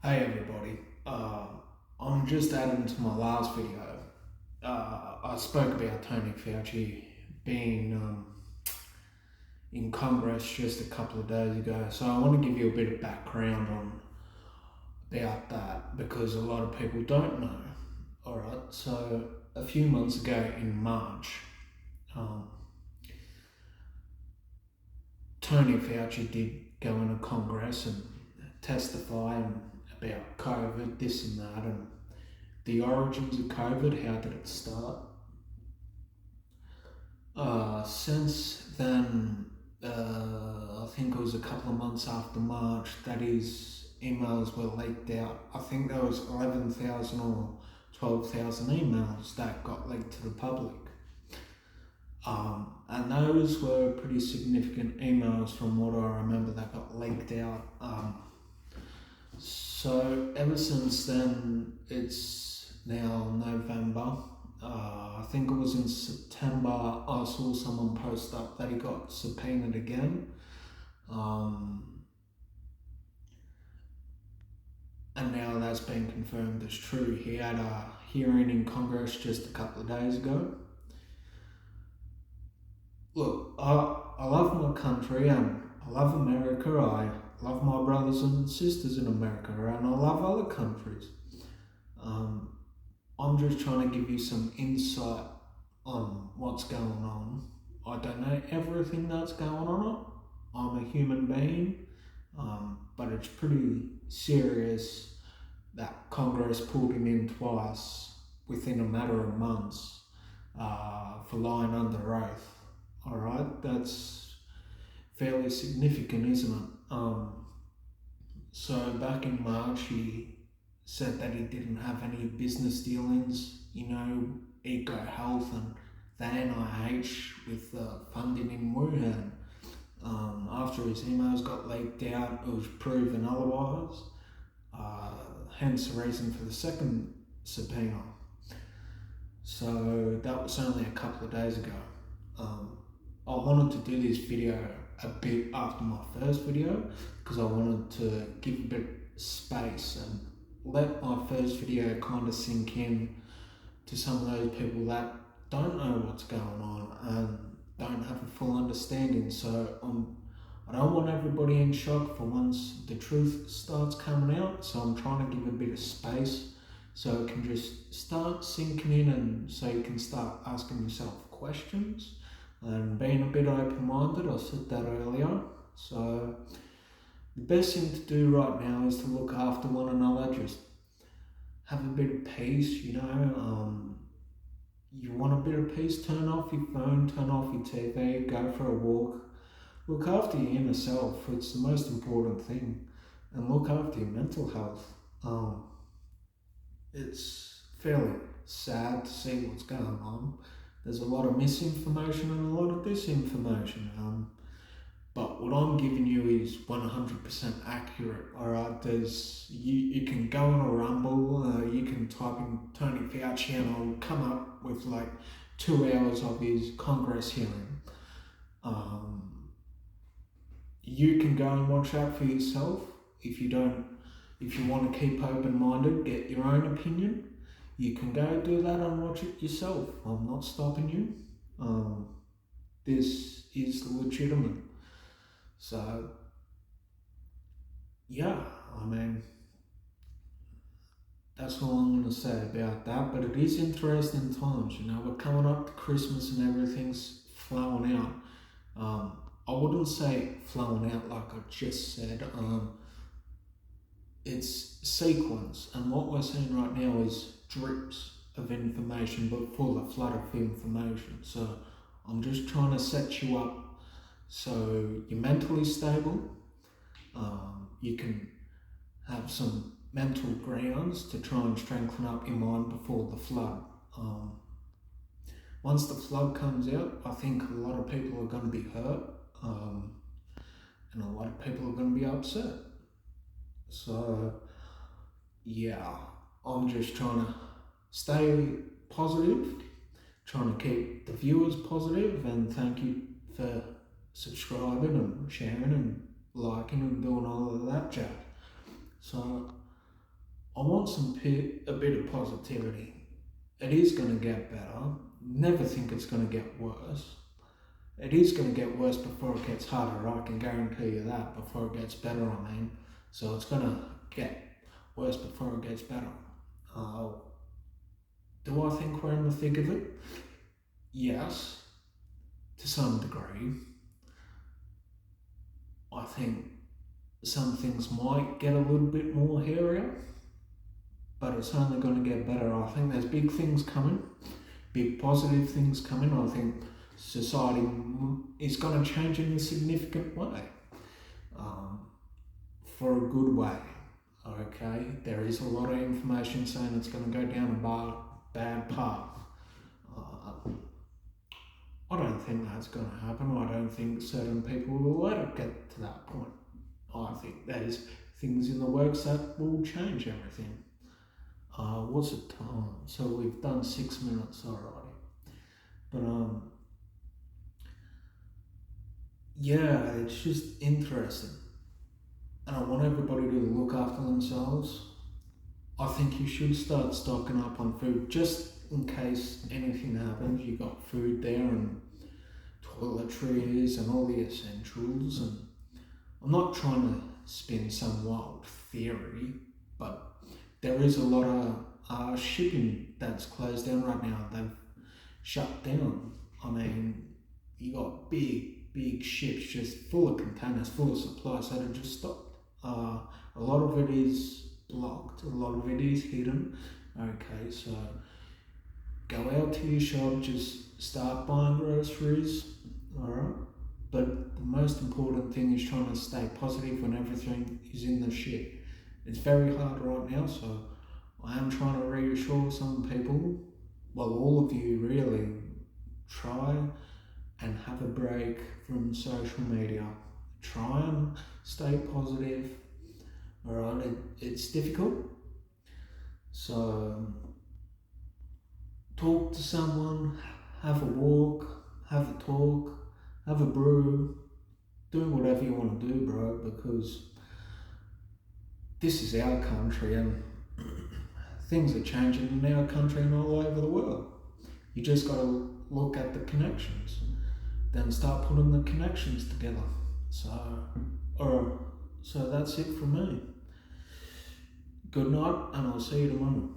Hey everybody, I'm just adding to my last video. I spoke about Tony Fauci being in Congress just a couple of days ago, so I want to give you a bit of background on about that because a lot of people don't know. Alright, so a few months ago in March, um, Tony Fauci did go into Congress and testify about COVID, this and that, and the origins of COVID, how did it start? Since then, I think it was a couple of months after March that his emails were leaked out. I think there was 11,000 or 12,000 emails that got leaked to the public. And those were pretty significant emails from what I remember that got leaked out. So ever since then, it's now November. I think it was in September I saw someone post up that he got subpoenaed again. And now that's been confirmed as true. He had a hearing in Congress just a couple of days ago. Look, I love my country and I love America. I love my brothers and sisters in America and I love other countries. I'm just trying to give you some insight on what's going on. I don't know everything that's going on. I'm a human being, but it's pretty serious that Congress pulled him in twice within a matter of months for lying under oath. All right, that's fairly significant, isn't it? So back in March, he said that he didn't have any business dealings, Eco Health and the NIH with funding in Wuhan. After his emails got leaked out, it was proven otherwise. Hence the reason for the second subpoena. So that was only a couple of days ago. I wanted to do this video a bit after my first video because I wanted to give a bit of space and let my first video kind of sink in to some of those people that don't know what's going on and don't have a full understanding. So I don't want everybody in shock for once the truth starts coming out. So I'm trying to give a bit of space so it can just start sinking in and so you can start asking yourself questions and being a bit open-minded. I said that earlier. So the best thing to do right now is to look after one another. Just have a bit of peace, you want a bit of peace, turn off your phone, turn off your TV, go for a walk. Look after your inner self. It's the most important thing. And look after your mental health. It's fairly sad to see what's going on. There's a lot of misinformation and a lot of disinformation. But what I'm giving you is 100% accurate. Alright, you can go on a Rumble, you can type in Tony Fauci and I'll come up with like 2 hours of his Congress hearing. You can go and watch that for yourself. If you want to keep open-minded, get your own opinion, you can go do that and watch it yourself. I'm not stopping you. This is legitimate. So, yeah, that's all I'm going to say about that. But it is interesting times, we're coming up to Christmas and everything's flowing out. I wouldn't say flowing out like I just said. It's sequence, and what we're seeing right now is drips of information, but full of flood of information. So I'm just trying to set you up so you're mentally stable. You can have some mental grounds to try and strengthen up your mind before the flood. Once the flood comes out, I think a lot of people are going to be hurt, and a lot of people are going to be upset. So, yeah, I'm just trying to stay positive, trying to keep the viewers positive, and thank you for subscribing and sharing and liking and doing all of that jazz. So, I want a bit of positivity. It is going to get better. Never think it's going to get worse. It is going to get worse before it gets harder. I can guarantee you that. Before it gets better, I mean. So it's going to get worse before it gets better. Do I think we're in the thick of it? Yes, to some degree. I think some things might get a little bit more hairier, but it's only going to get better. I think there's big things coming, big positive things coming. I think society is going to change in a significant way, for a good way. Okay, there is a lot of information saying it's going to go down a bad path. I don't think that's going to happen. I don't think certain people will let it get to that point. I think there's things in the works that will change everything. What's the time? So we've done 6 minutes already. But yeah, it's just interesting. And I want everybody to look after themselves. I think you should start stocking up on food just in case anything happens. You got food there and toiletries and all the essentials. And I'm not trying to spin some wild theory, but there is a lot of shipping that's closed down right now. They've shut down. I mean, you got big ships just full of containers, full of supplies that have just stopped. A lot of it is blocked, a lot of it is hidden. Okay, so go out to your shop, just start buying groceries, alright? But the most important thing is trying to stay positive when everything is in the shit. It's very hard right now, so I am trying to reassure some people, well, all of you really, try and have a break from social media. Try and stay positive. Alright, it's difficult. So talk to someone, have a walk, have a talk, have a brew, do whatever you want to do, bro, because this is our country and things are changing in our country and all over the world. You just got to look at the connections, then start putting the connections together. So that's it from me. Good night, and I'll see you tomorrow.